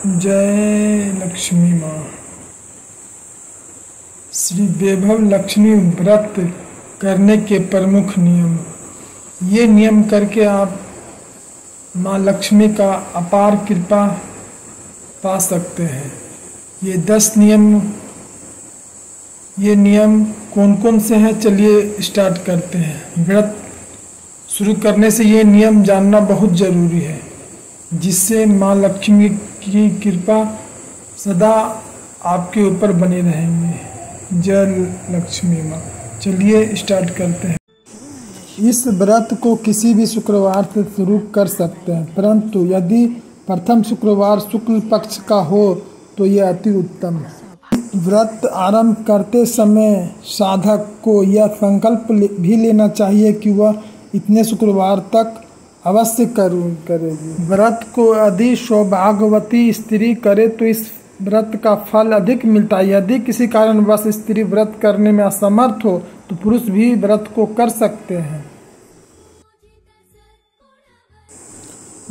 जय लक्ष्मी माँ। श्री वैभव लक्ष्मी व्रत करने के प्रमुख नियम। ये नियम करके आप माँ लक्ष्मी का अपार कृपा पा सकते हैं। ये नियम कौन कौन से हैं, चलिए स्टार्ट करते हैं। व्रत शुरू करने से ये नियम जानना बहुत ज़रूरी है, जिससे माँ लक्ष्मी की कृपा सदा आपके ऊपर बनी रहेंगी। जय लक्ष्मी माँ। चलिए स्टार्ट करते हैं। इस व्रत को किसी भी शुक्रवार से शुरू कर सकते हैं, परंतु यदि प्रथम शुक्रवार शुक्ल पक्ष का हो तो यह अति उत्तम है। व्रत आरंभ करते समय साधक को यह संकल्प भी लेना चाहिए कि वह इतने शुक्रवार तक अवश्य करेगी। व्रत को यदि सौभाग्यवती स्त्री करे तो इस व्रत का फल अधिक मिलता है। यदि किसी कारणवश स्त्री व्रत करने में असमर्थ हो तो पुरुष भी व्रत को कर सकते हैं।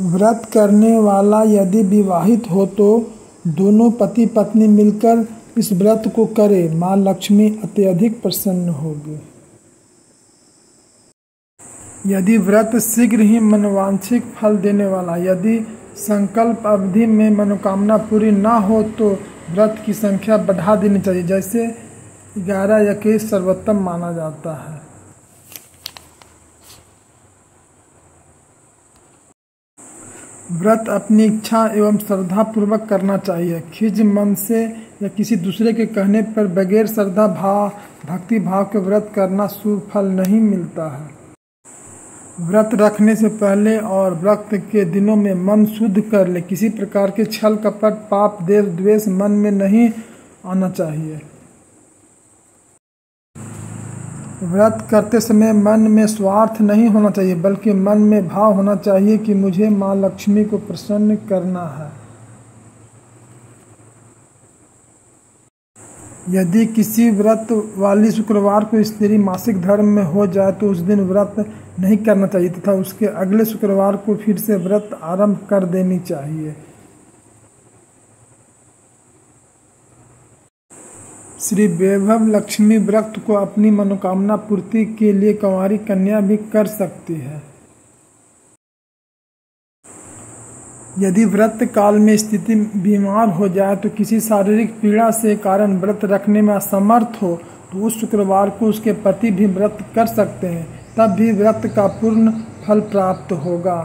व्रत करने वाला यदि विवाहित हो तो दोनों पति पत्नी मिलकर इस व्रत को करे, माँ लक्ष्मी अत्यधिक प्रसन्न होगी। यदि व्रत शीघ्र ही मनोवांछित फल देने वाला, यदि संकल्प अवधि में मनोकामना पूरी ना हो तो व्रत की संख्या बढ़ा देनी चाहिए। जैसे 11 या 21 सर्वोत्तम माना जाता है। व्रत अपनी इच्छा एवं श्रद्धा पूर्वक करना चाहिए। खिज मन से या किसी दूसरे के कहने पर बगैर श्रद्धा भक्ति भाव के व्रत करना शुभ फल नहीं मिलता है। व्रत रखने से पहले और व्रत के दिनों में मन शुद्ध कर ले। किसी प्रकार के छल कपट पाप देव द्वेष मन में नहीं आना चाहिए। व्रत करते समय मन में स्वार्थ नहीं होना चाहिए, बल्कि मन में भाव होना चाहिए कि मुझे माँ लक्ष्मी को प्रसन्न करना है। यदि किसी व्रत वाली शुक्रवार को स्त्री मासिक धर्म में हो जाए तो उस दिन व्रत नहीं करना चाहिए तथा उसके अगले शुक्रवार को फिर से व्रत आरंभ कर देनी चाहिए। श्री वैभव लक्ष्मी व्रत को अपनी मनोकामना पूर्ति के लिए कुंवारी कन्या भी कर सकती है। यदि व्रत काल में स्थिति बीमार हो जाए तो किसी शारीरिक पीड़ा से कारण व्रत रखने में असमर्थ हो तो उस शुक्रवार को उसके पति भी व्रत कर सकते हैं, तब भी व्रत का पूर्ण फल प्राप्त होगा।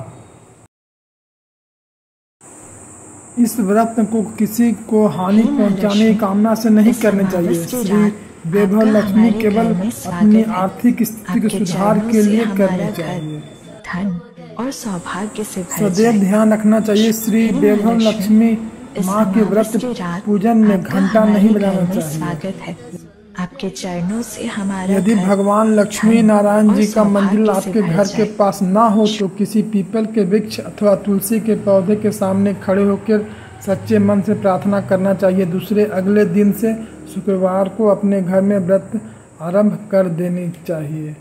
इस व्रत को किसी को हानि पहुंचाने की कामना से नहीं करनी चाहिए। श्री वैभव लक्ष्मी केवल अपनी आर्थिक स्थिति के सुधार के लिए करनी चाहिए। धन और सौभाग्य से सदैव ध्यान रखना चाहिए। श्री वैभव लक्ष्मी माँ के व्रत पूजन में घंटा नहीं बजाना चाहिए। स्वागत है आपके चरणों से हमारा। यदि भगवान लक्ष्मी नारायण जी का मंदिर आपके घर के पास ना हो तो किसी पीपल के वृक्ष अथवा तुलसी के पौधे के सामने खड़े होकर सच्चे मन से प्रार्थना करना चाहिए। अगले दिन से शुक्रवार को अपने घर में व्रत आरंभ कर देनी चाहिए।